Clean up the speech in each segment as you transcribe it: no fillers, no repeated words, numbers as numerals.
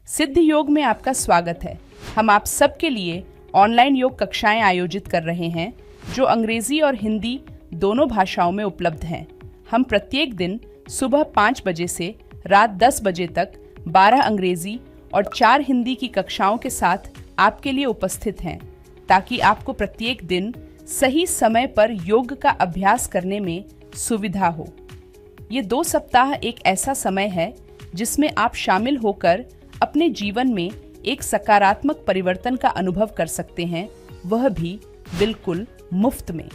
सिद्ध योग में आपका स्वागत है। हम आप सबके लिए ऑनलाइन योग कक्षाएं आयोजित कर रहे हैं जो अंग्रेजी और हिंदी दोनों भाषाओं में उपलब्ध हैं। हम प्रत्येक दिन सुबह 5 बजे से रात 10 बजे तक 12 अंग्रेजी और 4 हिंदी की कक्षाओं के साथ आपके लिए उपस्थित हैं, ताकि आपको प्रत्येक दिन सही समय पर योग का अभ्यास करने में सुविधा हो। ये 2 सप्ताह एक ऐसा समय है जिसमें आप शामिल होकर अपने जीवन में एक सकारात्मक परिवर्तन का अनुभव कर सकते हैं, वह भी बिल्कुल मुफ्त में।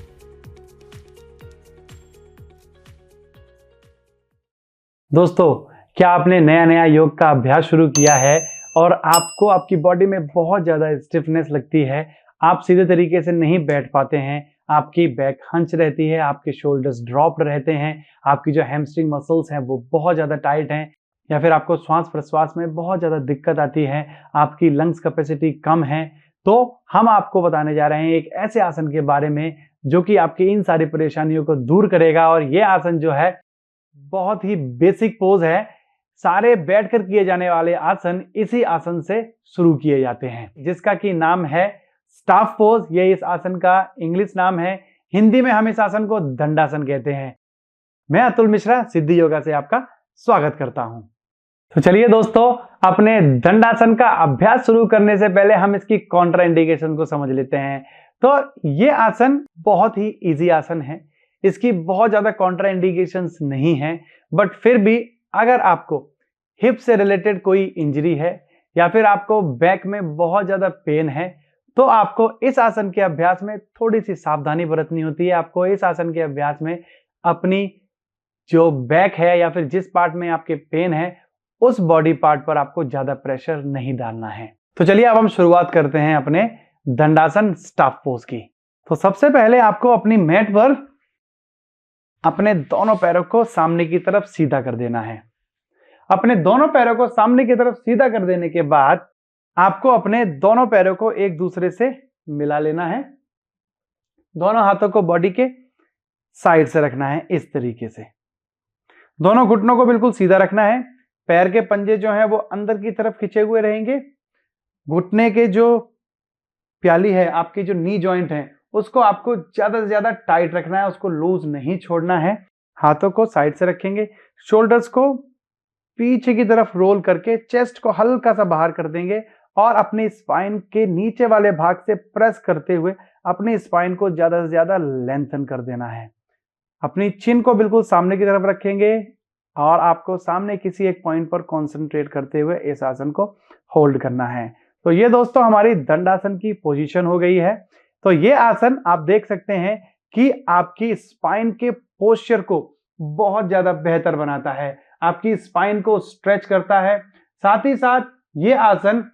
दोस्तों, क्या आपने नया नया योग का अभ्यास शुरू किया है और आपको आपकी बॉडी में बहुत ज़्यादा स्टिफनेस लगती है, आप सीधे तरीके से नहीं बैठ पाते हैं, आपकी बैक हंच रहती है, आपके शोल्डर्स ड्रॉप रहते हैं, आपकी जो हैमस्ट्रिंग मसल्स हैं वो बहुत ज़्यादा टाइट हैं, या फिर आपको श्वास प्रश्वास में बहुत ज़्यादा दिक्कत आती है, आपकी लंग्स कैपेसिटी कम है, तो हम आपको बताने जा रहे हैं एक ऐसे आसन के बारे में जो कि आपकी इन सारी परेशानियों को दूर करेगा। और ये आसन जो है बहुत ही बेसिक पोज है। सारे बैठकर किए जाने वाले आसन इसी आसन से शुरू किए जाते हैं, जिसका कि नाम है स्टाफ पोज। ये इस आसन का इंग्लिश नाम है। हिंदी में हम इस आसन को दंडासन कहते हैं। मैं अतुल मिश्रा सिद्ध योगा से आपका स्वागत करता हूं। तो चलिए दोस्तों, अपने दंडासन का अभ्यास शुरू करने से पहले हम इसकी कॉन्ट्रा इंडिकेशन को समझ लेते हैं। तो ये आसन बहुत ही इजी आसन है, इसकी बहुत ज्यादा कॉन्ट्रा इंडिकेशंस नहीं है, बट फिर भी अगर आपको हिप से रिलेटेड कोई इंजरी है या फिर आपको बैक में बहुत ज्यादा पेन है, तो आपको इस आसन के अभ्यास में थोड़ी सी सावधानी बरतनी होती है। आपको इस आसन के अभ्यास में अपनी जो बैक है या फिर जिस पार्ट में आपके पेन है उस बॉडी पार्ट पर आपको ज्यादा प्रेशर नहीं डालना है। तो चलिए अब हम शुरुआत करते हैं अपने दंडासन स्टाफ पोज की। तो सबसे पहले आपको अपनी मैट पर अपने दोनों पैरों को सामने की तरफ सीधा कर देना है। अपने दोनों पैरों को सामने की तरफ सीधा कर देने के बाद आपको अपने दोनों पैरों को एक दूसरे से मिला लेना है। दोनों हाथों को बॉडी के साइड से रखना है इस तरीके से। दोनों घुटनों को बिल्कुल सीधा रखना है। पैर के पंजे जो हैं वो अंदर की तरफ खिंचे हुए रहेंगे। घुटने के जो प्याली है, आपकी जो नी जॉइंट है, उसको आपको ज्यादा से ज्यादा टाइट रखना है, उसको लूज नहीं छोड़ना है। हाथों को साइड से रखेंगे। शोल्डर्स को पीछे की तरफ रोल करके चेस्ट को हल्का सा बाहर कर देंगे और अपनी स्पाइन के नीचे वाले भाग से प्रेस करते हुए अपनी स्पाइन को ज्यादा से ज्यादा लेंथन कर देना है। अपनी चिन को बिल्कुल सामने की तरफ रखेंगे और आपको सामने किसी एक पॉइंट पर कंसंट्रेट करते हुए इस आसन को होल्ड करना है। तो ये दोस्तों हमारी दंडासन की पोजीशन हो गई है। तो ये आसन आप देख सकते हैं कि आपकी स्पाइन के पोस्चर को बहुत ज्यादा बेहतर बनाता है, आपकी स्पाइन को स्ट्रेच करता है। साथ ही साथ ये आसन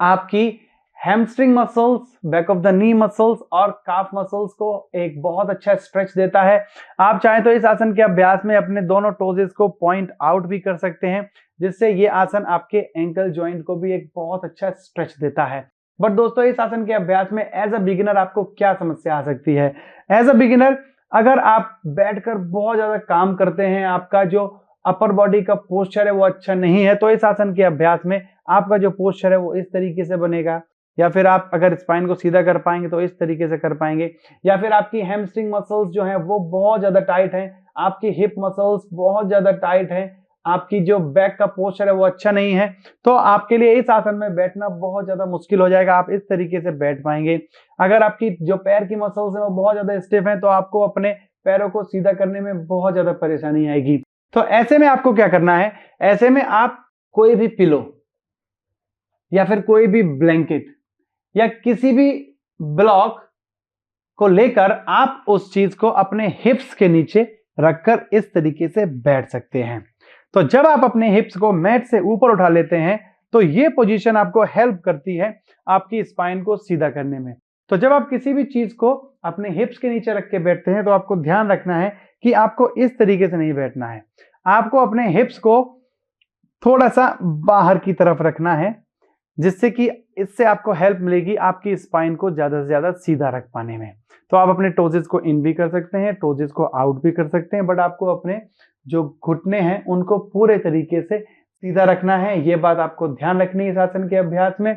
आपकी hamstring muscles, back of the knee muscles और काफ मसल्स को एक बहुत अच्छा स्ट्रेच देता है। आप चाहें तो इस आसन के अभ्यास में अपने दोनों टोजेस को पॉइंट आउट भी कर सकते हैं, जिससे ये आसन आपके एंकल जॉइंट को भी एक बहुत अच्छा स्ट्रेच देता है। बट दोस्तों, इस आसन के अभ्यास में एज अ बिगिनर आपको क्या समस्या आ सकती है? एज अ बिगिनर अगर आप बैठकर बहुत ज्यादा काम करते हैं, आपका जो अपर बॉडी का पोस्चर है वो अच्छा नहीं है, तो इस आसन के अभ्यास में आपका जो पोस्चर है वो इस तरीके से बनेगा। या फिर आप अगर स्पाइन को सीधा कर पाएंगे तो इस तरीके से कर पाएंगे। या फिर आपकी हैमस्ट्रिंग मसल्स जो हैं वो बहुत ज्यादा टाइट हैं, आपकी हिप मसल्स बहुत ज्यादा टाइट हैं, आपकी जो बैक का पोस्चर है वो अच्छा नहीं है, तो आपके लिए इस आसन में बैठना बहुत ज्यादा मुश्किल हो जाएगा। आप इस तरीके से बैठ पाएंगे। अगर आपकी जो पैर की मसल्स है वो बहुत ज्यादा स्टिफ है, तो आपको अपने पैरों को सीधा करने में बहुत ज्यादा परेशानी आएगी। तो ऐसे में आपको क्या करना है? ऐसे में आप कोई भी पिलो या फिर कोई भी ब्लैंकेट या किसी भी ब्लॉक को लेकर आप उस चीज को अपने हिप्स के नीचे रखकर इस तरीके से बैठ सकते हैं। तो जब आप अपने हिप्स को मैट से ऊपर उठा लेते हैं तो ये पोजीशन आपको हेल्प करती है आपकी स्पाइन को सीधा करने में। तो जब आप किसी भी चीज को अपने हिप्स के नीचे रख के बैठते हैं तो आपको ध्यान रखना है कि आपको इस तरीके से नहीं बैठना है। आपको अपने हिप्स को थोड़ा सा बाहर की तरफ रखना है, जिससे कि इससे आपको हेल्प मिलेगी आपकी स्पाइन को ज्यादा से ज्यादा सीधा रख पाने में। तो आप अपने टोजेस को इन भी कर सकते हैं, टोजेस को आउट भी कर सकते हैं, बट आपको अपने जो घुटने हैं उनको पूरे तरीके से सीधा रखना है, ये बात आपको ध्यान रखनी है इस आसन के अभ्यास में।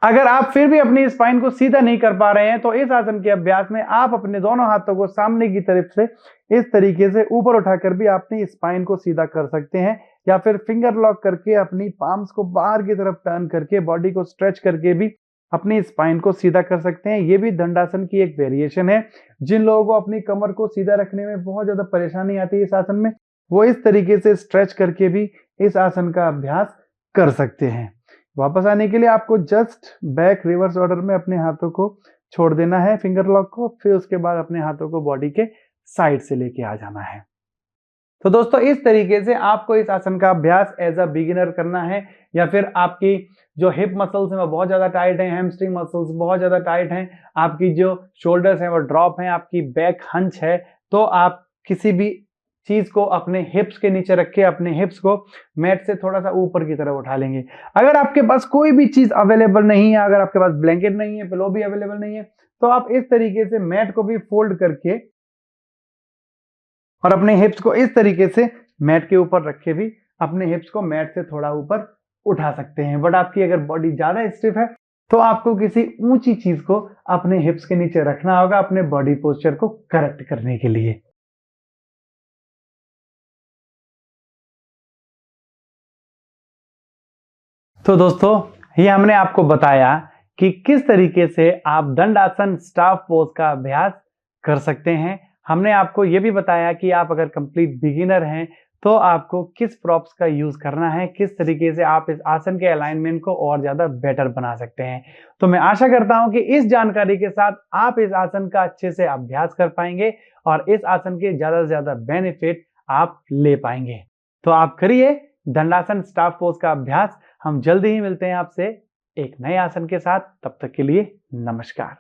अगर आप फिर भी अपनी स्पाइन को सीधा नहीं कर पा रहे हैं तो इस आसन के अभ्यास में आप अपने दोनों हाथों को सामने की तरफ से इस तरीके से ऊपर उठाकर भी अपनी स्पाइन को सीधा कर सकते हैं, या फिर फिंगर लॉक करके अपनी पाम्स को बाहर की तरफ टर्न करके बॉडी को स्ट्रेच करके भी अपनी स्पाइन को सीधा कर सकते हैं। ये भी दंडासन की एक वेरिएशन है। जिन लोगों को अपनी कमर को सीधा रखने में बहुत ज्यादा परेशानी आती है इस आसन में, वो इस तरीके से स्ट्रेच करके भी इस आसन का अभ्यास कर सकते हैं। वापस आने के लिए आपको जस्ट बैक रिवर्स ऑर्डर में अपने हाथों को छोड़ देना है, फिंगर लॉक को, फिर उसके बाद अपने हाथों को बॉडी के साइड से लेके आ जाना है। तो दोस्तों इस तरीके से आपको इस आसन का अभ्यास एज अ बिगिनर करना है, या फिर आपकी जो हिप मसल्स हैं वो बहुत ज्यादा टाइट हैं, हैमस्ट्रिंग मसल्स बहुत ज्यादा टाइट हैं, आपकी जो शोल्डर्स हैं वो ड्रॉप हैं, आपकी बैक हंच है, तो आप किसी भी चीज को अपने हिप्स के नीचे रख के अपने हिप्स को मैट से थोड़ा सा ऊपर की तरफ उठा लेंगे। अगर आपके पास कोई भी चीज अवेलेबल नहीं है, अगर आपके पास ब्लैंकेट नहीं है, पिलो भी अवेलेबल नहीं है, तो आप इस तरीके से मैट को भी फोल्ड करके और अपने हिप्स को इस तरीके से मैट के ऊपर रख के भी अपने हिप्स को मैट से थोड़ा ऊपर उठा सकते हैं। बट आपकी अगर बॉडी ज्यादा स्टिफ है तो आपको किसी ऊंची चीज को अपने हिप्स के नीचे रखना होगा अपने बॉडी पोस्चर को करेक्ट करने के लिए। तो दोस्तों ये हमने आपको बताया कि किस तरीके से आप दंडासन स्टाफ पोज का अभ्यास कर सकते हैं। हमने आपको ये भी बताया कि आप अगर कंप्लीट बिगिनर हैं तो आपको किस प्रॉप्स का यूज करना है, किस तरीके से आप इस आसन के अलाइनमेंट को और ज्यादा बेटर बना सकते हैं। तो मैं आशा करता हूं कि इस जानकारी के साथ आप इस आसन का अच्छे से अभ्यास कर पाएंगे और इस आसन के ज्यादा से ज्यादा बेनिफिट आप ले पाएंगे। तो आप करिए दंडासन स्टाफ पोज का अभ्यास। हम जल्दी ही मिलते हैं आपसे एक नए आसन के साथ। तब तक के लिए नमस्कार।